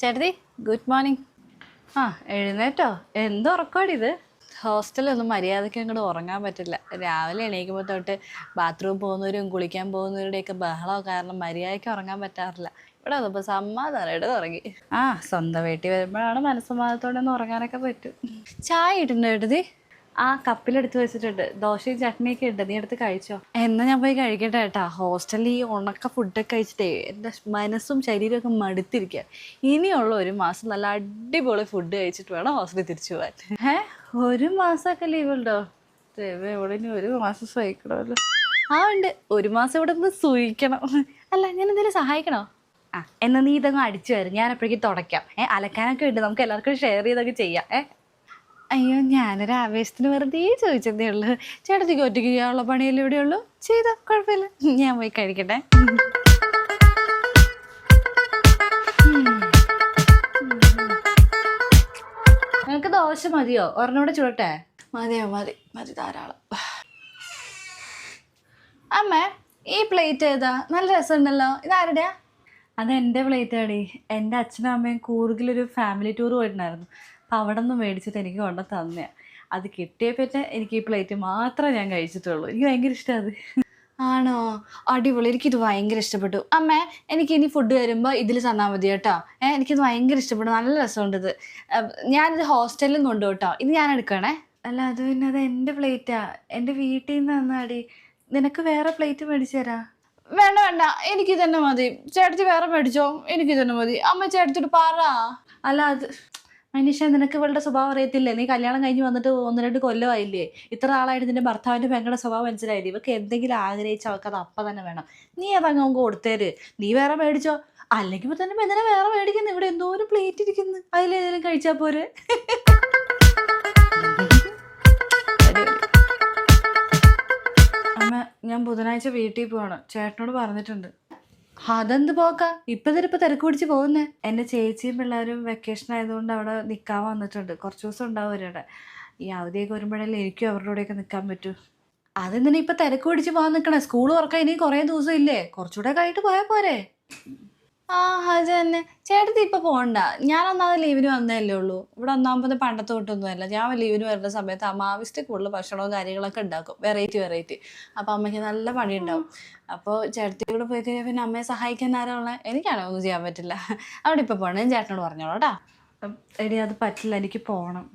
ചേട്ടത്തി good morning. ആ എഴുന്നേറ്റോ? എന്തോ ഉറക്കമാടിത്? ഹോസ്റ്റലൊന്നും മര്യാദയ്ക്ക് അങ്ങോട്ട് ഉറങ്ങാൻ പറ്റില്ല. രാവിലെ എണീക്കുമ്പോൾ തൊട്ട് ബാത്റൂം പോകുന്നവരും കുളിക്കാൻ പോകുന്നവരുടെയൊക്കെ ബഹളം കാരണം മര്യാദയ്ക്ക് ഉറങ്ങാൻ പറ്റാറില്ല. ഇവിടെ വന്നപ്പോൾ സമാധാനമായിട്ട് ഉറങ്ങി. ആ സ്വന്തം വീട്ടിൽ വരുമ്പോഴാണ് മനസ്സമാധാനത്തോടെ ഒന്ന് ഉറങ്ങാനൊക്കെ പറ്റും. ചായ ഇട്ടുണ്ട് ഏട്ടത്തി? ആ കപ്പിലെടുത്ത് വെച്ചിട്ടുണ്ട്. ദോശയും ചട്നിയൊക്കെ ഉണ്ട്, നീ എടുത്ത് കഴിച്ചോ. എന്നാ ഞാൻ പോയി കഴിക്കട്ടെ ഏട്ടാ. ഹോസ്റ്റലിൽ ഈ ഉണക്ക ഫുഡൊക്കെ കഴിച്ചിട്ടേ എൻ്റെ മനസ്സും ശരീരമൊക്കെ മടുത്തിരിക്കുക. ഇനിയുള്ള ഒരു മാസം നല്ല അടിപൊളി ഫുഡ് കഴിച്ചിട്ട് വേണം ഹോസ്റ്റലിൽ തിരിച്ചു പോകാൻ. ഒരു മാസമൊക്കെ ലീവ് ഉണ്ടോ? ഇവിടെ ഇനി ഒരു മാസം സഹിക്കണമല്ലോ. ആ ഉണ്ട്, ഒരു മാസം ഇവിടെ നിന്ന് സൂഹിക്കണം. അല്ല ഞാൻ എന്തെങ്കിലും സഹായിക്കണോ? ആ എന്നാൽ നീ ഇതങ്ങ് അടിച്ചു വരും, ഞാൻ എപ്പോഴേക്കും തുടയ്ക്കാം. അലക്കാനൊക്കെ ഉണ്ട്, നമുക്ക് എല്ലാവർക്കും ഷെയർ ചെയ്തൊക്കെ ചെയ്യാം. അയ്യോ ഞാനൊരു ആവേശത്തിന് വെറുതെ ചോദിച്ചതേ ഉള്ളൂ. ചേട്ടത്തിക്ക് ഒറ്റയ്ക്ക് ചെയ്യാനുള്ള പണിയല്ലേ ഇവിടെ ഉള്ളൂ, ചെയ്തോ, കുഴപ്പമില്ല. ഞാൻ പോയി കഴിക്കട്ടെ. നിനക്ക് ദോശ മതിയോ? ഒരെണ്ണൂടെ ചുടട്ടെ? മതിയോ? മതി മതി, ധാരാളം. അമ്മേ ഈ പ്ലേറ്റ് ഏതാ? നല്ല രസമുണ്ടല്ലോ, ഇതാരുടെയാ? അതെൻ്റെ പ്ലേറ്റ് ആടി. എൻ്റെ അച്ഛനും അമ്മയും കൂർഗിലൊരു ഫാമിലി ടൂർ പോയിട്ടുണ്ടായിരുന്നു. അപ്പം അവിടെ നിന്ന് മേടിച്ചിട്ട് എനിക്ക് കൊണ്ട് തന്നെയാണ്. അത് കിട്ടിയ പിന്നെ എനിക്ക് ഈ പ്ലേറ്റ് മാത്രമേ ഞാൻ കഴിച്ചിട്ടുള്ളൂ. എനിക്ക് ഭയങ്കര ഇഷ്ടമാണ് അത്. ആണോ? അടിപൊളി, എനിക്കിത് ഭയങ്കര ഇഷ്ടപ്പെട്ടു. അമ്മേ എനിക്ക് ഇനി ഫുഡ് വരുമ്പോൾ ഇതിൽ തന്നാൽ മതി കേട്ടോ. എനിക്കിത് ഭയങ്കര ഇഷ്ടപ്പെട്ടു, നല്ല രസമുണ്ട് ഇത്. ഞാനിത് ഹോസ്റ്റലിൽ നിന്ന് കൊണ്ടു കേട്ടോ, ഇത് ഞാൻ എടുക്കണേ. അല്ല അത് പിന്നെ അത് എൻ്റെ പ്ലേറ്റാ, എൻ്റെ വീട്ടിൽ നിന്ന് തന്നാടി. നിനക്ക് വേറെ പ്ലേറ്റ് മേടിച്ചു തരാം. വേണ്ട വേണ്ട, എനിക്ക് തന്നെ മതി. ചേട്ടത്തി വേറെ മേടിച്ചോ, എനിക്ക് തന്നെ മതി. അമ്മ ചേട്ടത്തിട്ട് പറ. അല്ല അത് മനീഷ, നിനക്ക് ഇവളുടെ സ്വഭാവം അറിയത്തില്ലേ? നീ കല്യാണം കഴിഞ്ഞ് വന്നിട്ട് 1-2 കൊല്ലമായില്ലേ? ഇത്ര ആളായിട്ട് നിന്റെ ഭർത്താവിൻ്റെ പെങ്ങളുടെ സ്വഭാവം മനസ്സിലായില്ലേ? ഇവർക്ക് എന്തെങ്കിലും ആഗ്രഹിച്ച് അവൾക്ക് അത് അപ്പം തന്നെ വേണം. നീ അതങ്ങ് നമുക്ക് കൊടുത്തേര്, നീ വേറെ മേടിച്ചോ. അല്ലെങ്കിൽ ഇപ്പം തന്നെ എന്തിനാ വേറെ മേടിക്കുന്നു? ഇവിടെ എന്തോ ഒരു പ്ലേറ്റ് ഇരിക്കുന്നു, അതിലേതെങ്കിലും കഴിച്ചാൽ പോരെ. അമ്മ ഞാൻ ബുധനാഴ്ച വീട്ടിൽ പോവാണ്, ചേട്ടനോട് പറഞ്ഞിട്ടുണ്ട്. അതെന്ത് പോക്ക? ഇപ്പം തിരക്ക് പിടിച്ച് പോകുന്നേ. എൻ്റെ ചേച്ചിയും പിള്ളേരും വെക്കേഷൻ ആയതുകൊണ്ട് അവിടെ നിൽക്കാൻ വന്നിട്ടുണ്ട്. കുറച്ച് ദിവസം ഉണ്ടാവും അവരുടെ. ഈ അവധിയൊക്കെ വരുമ്പോഴല്ലേ എനിക്കും അവരുടെ കൂടെയൊക്കെ നിൽക്കാൻ പറ്റൂ. അതെന്തിനാ ഇപ്പം തിരക്ക് പിടിച്ച് പോകാൻ നിൽക്കണേ? സ്കൂൾ തുറക്കാൻ ഇനി കുറേ ദിവസം ഇല്ലേ, കുറച്ചുകൂടെ കഴിഞ്ഞിട്ട് പോയാൽ പോരെ? ആ അത് തന്നെ. ചേട്ടത്തി ഇപ്പം പോകണ്ട, ഞാൻ ഒന്നാമത് ലീവിന് വന്നതല്ലേ ഉള്ളൂ. ഇവിടെ ഒന്നാമത് പണ്ടത്തെ തൊട്ടൊന്നുമല്ല. ഞാൻ ലീവിന് വരുന്ന സമയത്ത് അമ്മ ആവശ്യത്തിൽ കൂടുതൽ ഭക്ഷണവും കാര്യങ്ങളൊക്കെ ഉണ്ടാക്കും, വെറൈറ്റി. അപ്പോൾ അമ്മയ്ക്ക് നല്ല പണിയുണ്ടാവും. അപ്പോൾ ചേട്ടത്തി കൂടെ പോയി കഴിഞ്ഞാൽ പിന്നെ അമ്മയെ സഹായിക്കാൻ ആരാളെ? എനിക്കാണോ ഒന്നും ചെയ്യാൻ പറ്റില്ല. അവിടെ ഇപ്പം പോകണം, ഞാൻ ചേട്ടനോട് പറഞ്ഞോളൂ കേട്ടോ. എടി അത് പറ്റില്ല, എനിക്ക് പോകണം.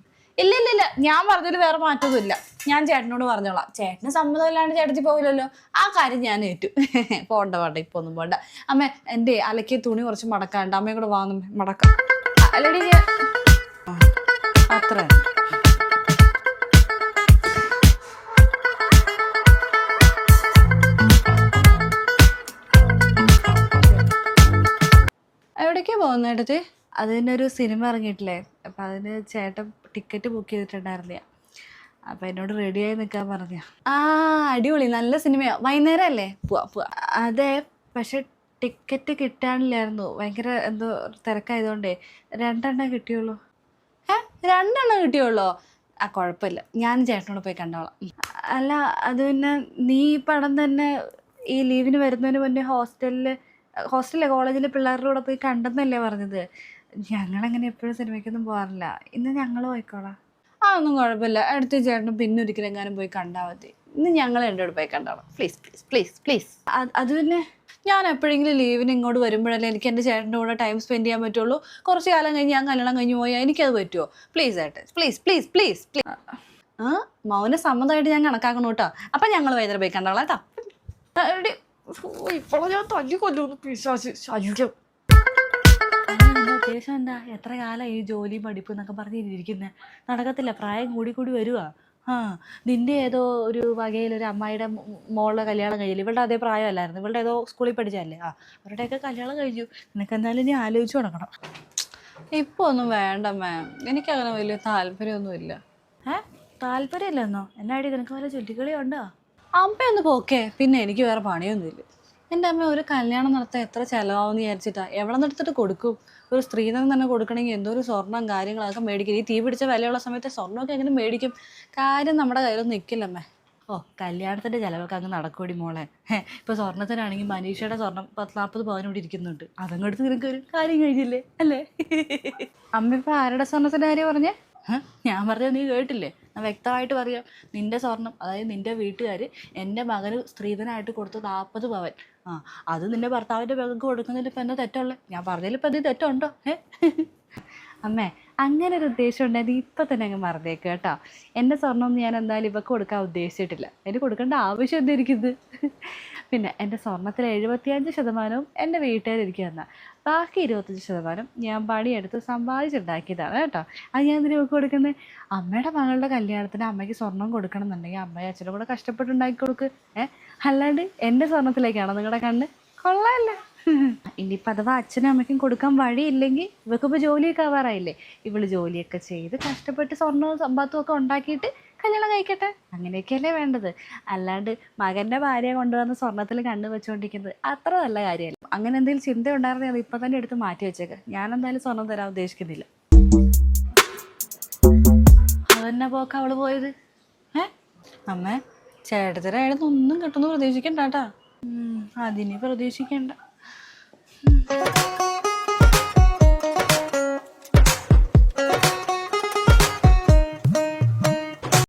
ഇല്ല, ഞാൻ പറഞ്ഞതിൽ വേറെ മാറ്റമൊന്നുമില്ല. ഞാൻ ചേട്ടനോട് പറഞ്ഞോളാം. ചേട്ടന് സമ്മതമില്ലാണ്ട് ചേട്ടത്തി പോകില്ലല്ലോ, ആ കാര്യം ഞാൻ ഏറ്റു. പോണ്ട ഇപ്പൊ ഒന്നും പോണ്ട. അമ്മ എൻ്റെ അലക്കിയ തുണി കുറച്ച് മടക്കാണ്ട്, അമ്മയും കൂടെ വാങ്ങും മടക്കാം. അല്ലടി അത്ര എവിടേക്കാ പോകുന്ന ഏട്ടത്തി? അതിനൊരു സിനിമ ഇറങ്ങിയിട്ടില്ലേ, അപ്പം അതിന് ചേട്ടൻ ടിക്കറ്റ് ബുക്ക് ചെയ്തിട്ടുണ്ടായിരുന്ന. അപ്പം എന്നോട് റെഡിയായി നിൽക്കാൻ പറഞ്ഞ. ആ അടിപൊളി, നല്ല സിനിമയാണ്. വൈകുന്നേരം അല്ലേ? പോവാ. അതെ, പക്ഷെ ടിക്കറ്റ് കിട്ടാനില്ലായിരുന്നു. ഭയങ്കര എന്തോ തിരക്കായതുകൊണ്ടേ 2 എണ്ണം കിട്ടിയുള്ളൂ. 2 എണ്ണം കിട്ടിയുള്ളൂ? ആ കുഴപ്പമില്ല, ഞാൻ ചേട്ടനോട് പോയി കണ്ടോളാം. അല്ല അത് പിന്നെ നീ ഈ പടം തന്നെ ഈ ലീവിന് വരുന്നതിന് മുന്നേ ഹോസ്റ്റലിലെ കോളേജിലെ പിള്ളേരുടെ കൂടെ പോയി കണ്ടെന്നല്ലേ പറഞ്ഞത്? ഞങ്ങളങ്ങനെ എപ്പോഴും സിനിമയ്ക്കൊന്നും പോകാറില്ല. ഇന്ന് ഞങ്ങൾ പോയിക്കോളാം. ഒന്നും കുഴപ്പമില്ല, അടുത്ത ചേട്ടനും പിന്നെ ഒരിക്കലും എങ്ങാനും പോയി കണ്ടാൽ മതി. ഇന്ന് ഞങ്ങൾ എൻ്റെ കൂടെ പോയി കണ്ടോളാം, പ്ലീസ്. അത് പിന്നെ ഞാൻ എപ്പോഴെങ്കിലും ലീവിന് ഇങ്ങോട്ട് വരുമ്പോഴല്ലേ എനിക്ക് എൻ്റെ ചേട്ടൻ്റെ കൂടെ ടൈം സ്പെൻഡ് ചെയ്യാൻ പറ്റുള്ളൂ. കുറച്ച് കാലം കഴിഞ്ഞ് ഞാൻ കല്യാണം കഴിഞ്ഞ് പോയാൽ എനിക്കത് പറ്റുമോ? പ്ലീസ് ഏട്ടൻ, പ്ലീസ്. മൗന സമ്മതമായിട്ട് ഞാൻ കണക്കാക്കണം കേട്ടോ. അപ്പം ഞങ്ങൾ വൈകുന്നേരം പോയി കണ്ടോളാം കേട്ടോ. ഇപ്പോഴും ഞാൻ തല്ലി കൊല്ലുന്നു ശല്യം. ഉദ്ദേശം എന്താ? എത്ര കാലം ഈ ജോലി പഠിപ്പ് എന്നൊക്കെ പറഞ്ഞിരിക്കുന്നത്? നടക്കത്തില്ല, പ്രായം കൂടി വരുവാ. നിന്റെ ഏതോ ഒരു വകയിലൊരു അമ്മായിയുടെ മോളുടെ കല്യാണം കഴിയില്ല. ഇവളുടെ അതേ പ്രായമല്ലായിരുന്നു, ഇവളുടെ ഏതോ സ്കൂളിൽ പഠിച്ചല്ലേ. അവരുടെയൊക്കെ കല്യാണം കഴിഞ്ഞു. നിനക്ക് എന്തായാലും നീ ആലോചിച്ച് തുടങ്ങണം. ഇപ്പോൾ ഒന്നും വേണ്ട മാം, എനിക്കങ്ങനെ വലിയ താല്പര്യമൊന്നുമില്ല. താല്പര്യമില്ലെന്നോ? എന്നാടി നിനക്ക് വല്ല ചുറ്റിക്കളി ഉണ്ടോ? അമ്മയൊന്ന് പോക്കേ, പിന്നെ എനിക്ക് വേറെ പണിയൊന്നുമില്ല. എൻ്റെ അമ്മ ഒരു കല്യാണം നടത്താൻ എത്ര ചിലവാകുമെന്ന് വിചാരിച്ചിട്ടാ? എവിടെ നിന്ന് എടുത്തിട്ട് കൊടുക്കും? ഒരു സ്ത്രീധനം തന്നെ കൊടുക്കണമെങ്കിൽ എന്തോ ഒരു സ്വർണ്ണം കാര്യങ്ങളൊക്കെ മേടിക്കും. ഈ തീ പിടിച്ച വിലയുള്ള സമയത്ത് സ്വർണ്ണമൊക്കെ എങ്ങനെ മേടിക്കും? കാര്യം നമ്മുടെ കയ്യിലൊന്നും നിൽക്കില്ലമ്മേ. ഓ കല്യാണത്തിൻ്റെ ചിലവൊക്കെ അങ്ങ് നടക്കൂടി മോളെ. ഇപ്പോൾ സ്വർണ്ണത്തിനാണെങ്കിൽ മനീഷയുടെ സ്വർണം 40 പവൻ ഇവിടെ ഇരിക്കുന്നുണ്ട്. അതങ്ങ് എടുത്ത് നിനക്ക് ഒരു കാര്യം കഴിഞ്ഞില്ലേ അല്ലേ? അമ്മ ഇപ്പോൾ ആരുടെ സ്വർണ്ണത്തിൻ്റെ കാര്യം പറഞ്ഞേ? ഞാൻ പറഞ്ഞത് നീ കേട്ടില്ലേ? ഞാൻ വ്യക്തമായിട്ട് പറയാം. നിൻ്റെ സ്വർണം, അതായത് നിൻ്റെ വീട്ടുകാർ എൻ്റെ മകന് സ്ത്രീധനമായിട്ട് കൊടുത്ത് 40 പവൻ. അത് നിൻ്റെ ഭർത്താവിൻ്റെ മകൾക്ക് കൊടുക്കുന്നതിൽ ഇപ്പം എന്താ തെറ്റുള്ളത്? ഞാൻ പറഞ്ഞതിൽ ഇപ്പം ഇത് തെറ്റുണ്ടോ? അമ്മേ, അങ്ങനെ ഒരു ഉദ്ദേശം ഉണ്ടെങ്കിൽ ഇപ്പം തന്നെ അങ്ങ് മറന്നേക്ക് കേട്ടോ. എൻ്റെ സ്വർണ്ണമൊന്നും ഞാൻ എന്തായാലും ഇവക്ക് കൊടുക്കാൻ ഉദ്ദേശിച്ചിട്ടില്ല. എനിക്ക് കൊടുക്കേണ്ട ആവശ്യം എന്തായിരിക്കുന്നത്? പിന്നെ എൻ്റെ സ്വർണ്ണത്തിൽ 75% എൻ്റെ വീട്ടുകാരെനിക്ക് തന്നാൽ ബാക്കി 25% ഞാൻ പണിയെടുത്ത് സമ്പാദിച്ചുണ്ടാക്കിയതാണ് കേട്ടോ. അത് ഞാൻ എന്തിനാ ഇവക്ക് കൊടുക്കുന്നത്? അമ്മയുടെ മകളുടെ കല്യാണത്തിന് അമ്മയ്ക്ക് സ്വർണം കൊടുക്കണം എന്നുണ്ടെങ്കിൽ അമ്മയും അച്ഛനും കൂടെ കഷ്ടപ്പെട്ടുണ്ടാക്കി കൊടുക്ക്. അല്ലാണ്ട് എൻ്റെ സ്വർണ്ണത്തിലേക്കാണോ നിങ്ങളുടെ കണ്ണ്? കൊള്ളാമല്ലേ? ഇനിയിപ്പോൾ അഥവാ അച്ഛനും അമ്മയ്ക്കും കൊടുക്കാൻ വഴിയില്ലെങ്കിൽ ഇവക്കിപ്പോൾ ജോലിയൊക്കെ ആവാറായില്ലേ, ഇവള് ജോലിയൊക്കെ ചെയ്ത് കഷ്ടപ്പെട്ട് സ്വർണ്ണവും സമ്പാദവും ഒക്കെ ഉണ്ടാക്കിയിട്ട് കല്യാണം കഴിക്കട്ടെ. അങ്ങനെയൊക്കെയല്ലേ വേണ്ടത്. അല്ലാണ്ട് മകൻ്റെ ഭാര്യയെ കൊണ്ടുവന്ന് സ്വർണ്ണത്തിൽ കണ്ണു വെച്ചുകൊണ്ടിരിക്കുന്നത് അത്ര നല്ല കാര്യമല്ല. അങ്ങനെ എന്തെങ്കിലും ചിന്ത ഉണ്ടായിരുന്നെങ്കിൽ അത് ഇപ്പം തന്നെ എടുത്ത് മാറ്റി വെച്ചേക്ക്. ഞാനെന്തായാലും സ്വർണ്ണം തരാൻ ഉദ്ദേശിക്കുന്നില്ല. അതന്നെ പോക്ക അവള് പോയത്. അമ്മേ, ചേട്ടത്തിനായിരുന്നു ഒന്നും കിട്ടുന്നു പ്രതീക്ഷിക്കണ്ട കേട്ടാ. അതിനി പ്രതീക്ഷിക്കണ്ട.